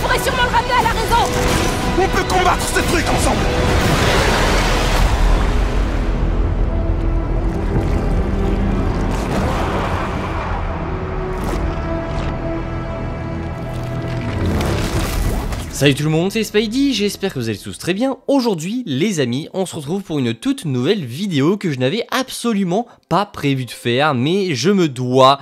pourrait sûrement le ramener à la raison. On peut combattre ce truc ensemble. Salut tout le monde, c'est Spidey, j'espère que vous allez tous très bien. Aujourd'hui, les amis, on se retrouve pour une toute nouvelle vidéo que je n'avais absolument pas prévu de faire, mais je me dois,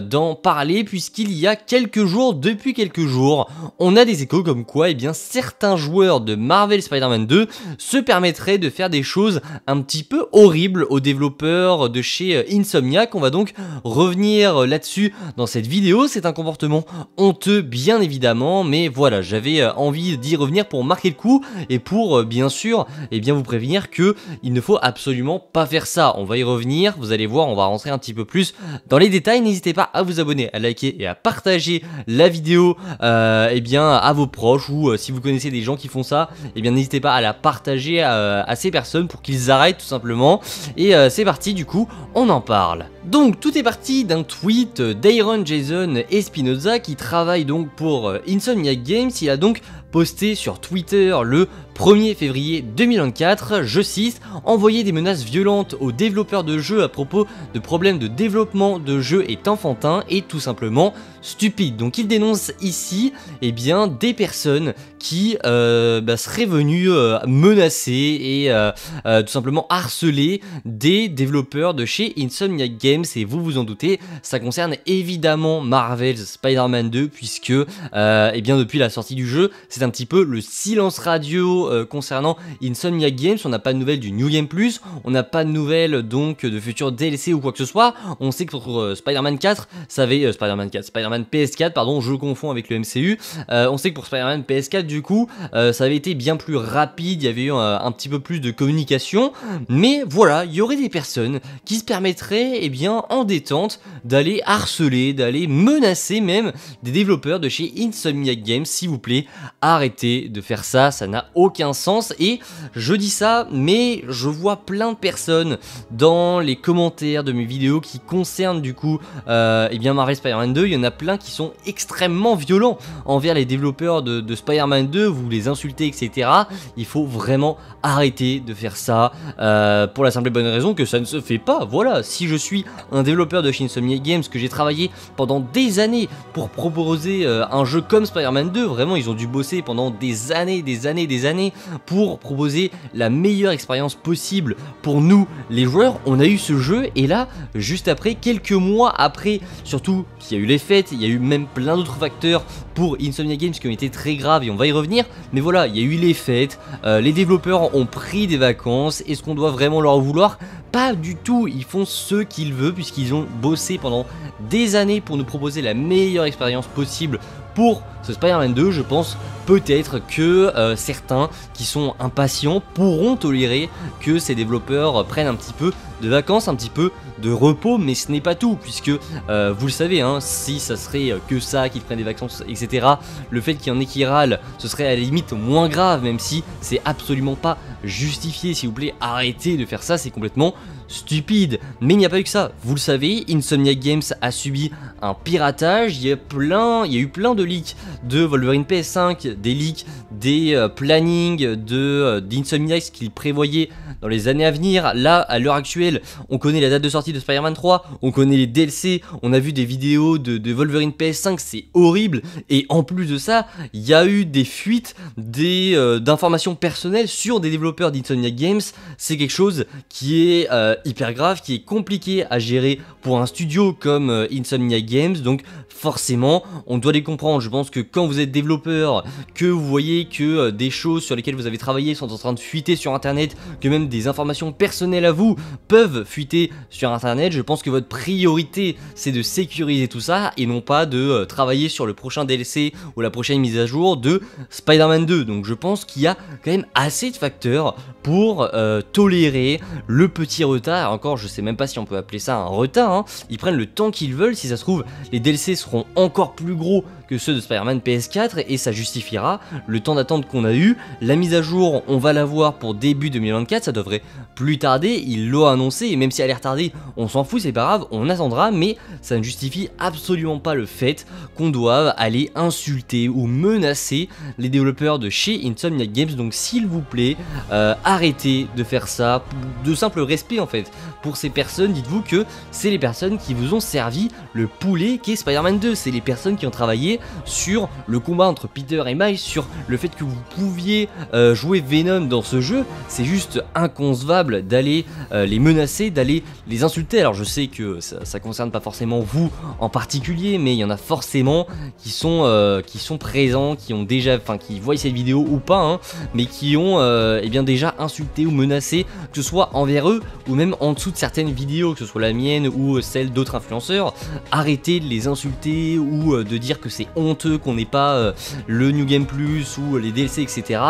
d'en parler puisqu'il y a quelques jours, depuis quelques jours, on a des échos comme quoi, certains joueurs de Marvel Spider-Man 2 se permettraient de faire des choses un petit peu horribles aux développeurs de chez Insomniac. On va donc revenir là-dessus dans cette vidéo. C'est un comportement honteux, bien évidemment, mais voilà, j'avais envie d'y revenir pour marquer le coup et pour bien sûr vous prévenir que il ne faut absolument pas faire ça. On va y revenir, vous allez voir, on va rentrer un petit peu plus dans les détails. N'hésitez pas à vous abonner, à liker et à partager la vidéo à vos proches, ou si vous connaissez des gens qui font ça, n'hésitez pas à la partager à ces personnes pour qu'ils arrêtent tout simplement. Et c'est parti, du coup on en parle. Donc tout est parti d'un tweet d'Aaron Jason Espinoza qui travaille donc pour Insomniac Games. Il a donc posté sur Twitter le 1er février 2024, je cite, « Envoyer des menaces violentes aux développeurs de jeux à propos de problèmes de développement de jeux est enfantin et tout simplement stupide. » Donc il dénonce ici des personnes qui seraient venues menacer et tout simplement harceler des développeurs de chez Insomniac Games. Et vous vous en doutez, ça concerne évidemment Marvel's Spider-Man 2 puisque depuis la sortie du jeu, c'est un petit peu le silence radio concernant Insomniac Games. On n'a pas de nouvelles du New Game Plus, on n'a pas de nouvelles donc de futurs DLC ou quoi que ce soit. On sait que pour Spider-Man 4, ça avait Spider-Man PS4, pardon, je confonds avec le MCU. On sait que pour Spider-Man PS4, du coup, ça avait été bien plus rapide, il y avait eu un petit peu plus de communication. Mais voilà, il y aurait des personnes qui se permettraient, en détente, d'aller harceler, d'aller menacer même des développeurs de chez Insomniac Games. S'il vous plaît, arrêtez de faire ça, ça n'a aucun sens. Et je dis ça, mais je vois plein de personnes dans les commentaires de mes vidéos qui concernent du coup Marvel Spider-Man 2, il y en a plein qui sont extrêmement violents envers les développeurs de Spider-Man 2, vous les insultez, etc. Il faut vraiment arrêter de faire ça pour la simple et bonne raison que ça ne se fait pas. Voilà, si je suis un développeur de chez Insomniac Games, que j'ai travaillé pendant des années pour proposer un jeu comme Spider-Man 2, vraiment ils ont dû bosser pendant des années pour proposer la meilleure expérience possible pour nous les joueurs. On a eu ce jeu et là, juste après, quelques mois après, surtout qu'il y a eu les fêtes, il y a eu même plein d'autres facteurs pour Insomniac Games qui ont été très graves et on va y revenir, mais voilà, il y a eu les fêtes, les développeurs ont pris des vacances. Est-ce qu'on doit vraiment leur vouloir? Pas du tout, ils font ce qu'ils veulent puisqu'ils ont bossé pendant des années pour nous proposer la meilleure expérience possible pour ce Spider-Man 2. Je pense peut-être que certains qui sont impatients pourront tolérer que ces développeurs prennent un petit peu de vacances, un petit peu de repos, mais ce n'est pas tout, puisque vous le savez, hein, si ça serait que ça, qu'ils prennent des vacances, etc., le fait qu'il y en ait qui râlent, ce serait à la limite moins grave, même si c'est absolument pas justifié. S'il vous plaît, arrêtez de faire ça, c'est complètement stupide. Mais il n'y a pas eu que ça, vous le savez, Insomniac Games a subi un piratage. Il y a eu plein de leaks de Wolverine PS5, des leaks des plannings d'Insomniac qu'ils prévoyaient dans les années à venir. Là, à l'heure actuelle, on connaît la date de sortie de Spider-Man 3, on connaît les DLC, on a vu des vidéos de Wolverine PS5, c'est horrible. Et en plus de ça, il y a eu des fuites d'informations personnelles sur des développeurs d'Insomniac Games. C'est quelque chose qui est hyper grave, qui est compliqué à gérer pour un studio comme Insomniac Games. Donc forcément, on doit les comprendre. Je pense que quand vous êtes développeur, que vous voyez que des choses sur lesquelles vous avez travaillé sont en train de fuiter sur internet, que même des informations personnelles à vous peuvent fuiter sur internet, je pense que votre priorité c'est de sécuriser tout ça et non pas de travailler sur le prochain DLC ou la prochaine mise à jour de Spider-Man 2. Donc je pense qu'il y a quand même assez de facteurs pour tolérer le petit retard. Encore, je sais même pas si on peut appeler ça un retard, hein. Ils prennent le temps qu'ils veulent. Si ça se trouve, les DLC seront encore plus gros que ceux de Spider-Man PS4 et ça justifiera le temps d'attente qu'on a eu. La mise à jour, on va la voir pour début 2024, ça devrait plus tarder, il l'a annoncé et même si elle est retardée, on s'en fout, c'est pas grave, on attendra, mais ça ne justifie absolument pas le fait qu'on doive aller insulter ou menacer les développeurs de chez Insomniac Games. Donc s'il vous plaît, arrêtez de faire ça, de simple respect en fait pour ces personnes. Dites-vous que c'est les personnes qui vous ont servi le poulet qu'est Spider-Man 2, c'est les personnes qui ont travaillé sur le combat entre Peter et Miles, sur le fait que vous pouviez jouer Venom dans ce jeu. C'est juste inconcevable d'aller les menacer, d'aller les insulter. Alors je sais que ça concerne pas forcément vous en particulier, mais il y en a forcément qui sont présents, qui ont déjà, enfin qui voient cette vidéo ou pas, hein, mais qui ont eh bien déjà insulté ou menacé, que ce soit envers eux ou même en dessous de certaines vidéos, que ce soit la mienne ou celle d'autres influenceurs. Arrêtez de les insulter ou de dire que c'est honteux qu'on n'ait pas le New Game Plus ou les DLC, etc.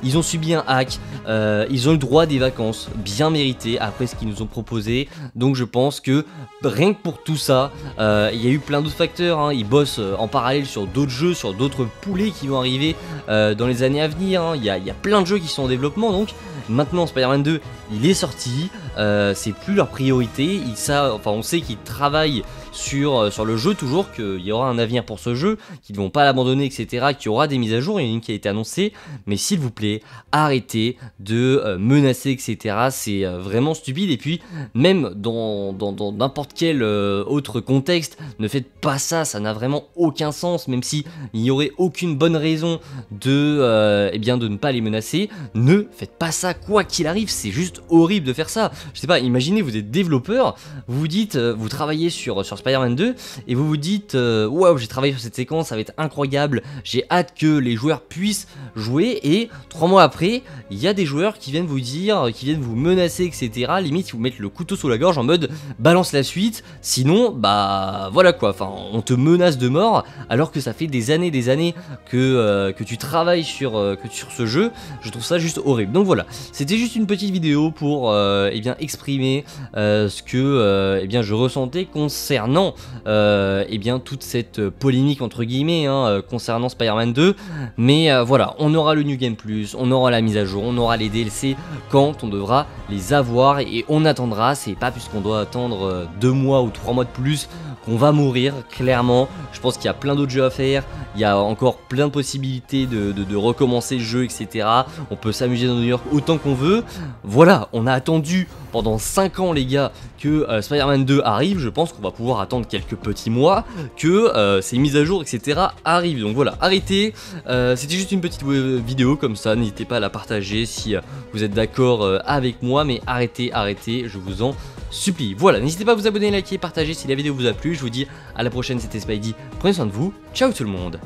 Ils ont subi un hack, ils ont le droit des vacances bien méritées après ce qu'ils nous ont proposé. Donc je pense que rien que pour tout ça, il y a eu plein d'autres facteurs, hein. Ils bossent en parallèle sur d'autres jeux, sur d'autres poulets qui vont arriver dans les années à venir, hein. Il y a plein de jeux qui sont en développement, donc maintenant Spider-Man 2 il est sorti, c'est plus leur priorité, on sait qu'ils travaillent sur le jeu toujours, qu'il y aura un avenir pour ce jeu, qu'ils ne vont pas l'abandonner, etc., qu'il y aura des mises à jour. Il y en a une qui a été annoncée, mais s'il vous plaît, arrêtez de menacer, etc., c'est vraiment stupide. Et puis même dans n'importe quel autre contexte, ne faites pas ça, ça n'a vraiment aucun sens, même si il n'y aurait aucune bonne raison de ne pas les menacer. Ne faites pas ça quoi qu'il arrive, c'est juste horrible de faire ça. Je sais pas, imaginez vous êtes développeur, vous dites, vous travaillez sur Spider-Man 2 et vous vous dites waouh, j'ai travaillé sur cette séquence, ça va être incroyable, j'ai hâte que les joueurs puissent jouer, et 3 mois après il y a des joueurs qui viennent vous dire, qui viennent vous menacer, etc., limite vous mettre le couteau sous la gorge en mode balance la suite, sinon bah voilà quoi, enfin on te menace de mort alors que ça fait des années que tu travailles sur ce jeu. Je trouve ça juste horrible. Donc voilà, c'était juste une petite vidéo pour exprimer ce que je ressentais concernant toute cette polémique entre guillemets, hein, concernant Spider-Man 2. Mais voilà, on aura le New Game Plus, on aura la mise à jour, on aura les DLC quand on devra les avoir, et on attendra. C'est pas puisqu'on doit attendre 2 mois ou 3 mois de plus qu'on va mourir, clairement. Je pense qu'il y a plein d'autres jeux à faire, il y a encore plein de possibilités de recommencer le jeu, etc. On peut s'amuser dans New York autant qu'on veut. Voilà, on a attendu pendant 5 ans les gars que Spider-Man 2 arrive. Je pense qu'on va pouvoir attendre quelques petits mois que ces mises à jour, etc. arrivent. Donc voilà, arrêtez. C'était juste une petite vidéo comme ça, n'hésitez pas à la partager si vous êtes d'accord avec moi, mais arrêtez, je vous en supplie. Voilà, n'hésitez pas à vous abonner, liker, partager si la vidéo vous a plu. Je vous dis à la prochaine, c'était Spidey, prenez soin de vous, ciao tout le monde.